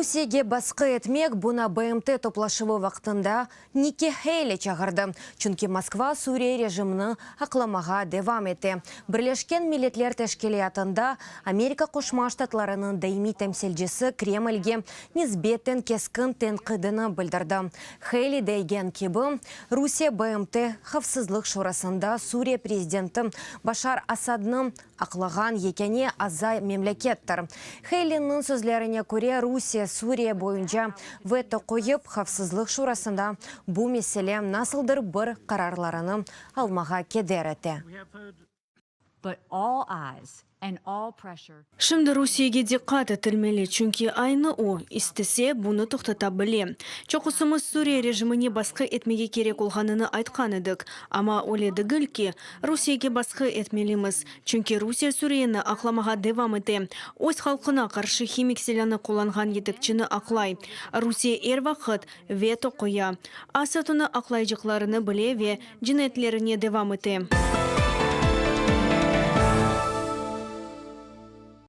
Русияге басқы етмек бұна БМТ топлашывы вақтында Ники Хейли чағырды. Чүнки Москва Сурия режиміні ақламаға девам еті. Бірлешкен Миллетлер тәшкелиятында Америка Қошма Штатларының даими тәмселжесі Кремльге низбеттен кескін тенқидіні білдірді. Хейли дейген кебі Русия БМТ Хавсызлық шурасында Сурия президенті Башар Асадның ақлаған екене азай мемлекеттір. Хейлиннің сөзлеріне көре Русия Сурия бойынша вето қойып Хавсызлық шурасында бұл меселе насылдыр бір қарарларының алмаға кедереті. Şimdi Rusiyaga diqqat etilmeli, chunki ayni u istese buni to'xtata biladi. Cho'qisimiz Suriya rejimini boshqa etmege kerak bo'lganini aytgan edik, ammo o'yladigilki, Rusiyaga boshqa etmelimiz, chunki Rusiya Suriyani aqlamaga davom etadi. O'z xalqina qarshi ximik silahni qo'llangan yetakchini aqlay. Rusiya vaqt veto qo'ya. Asad uni aqlayjiqlarini biladi va jinoyatlarini davom etadi.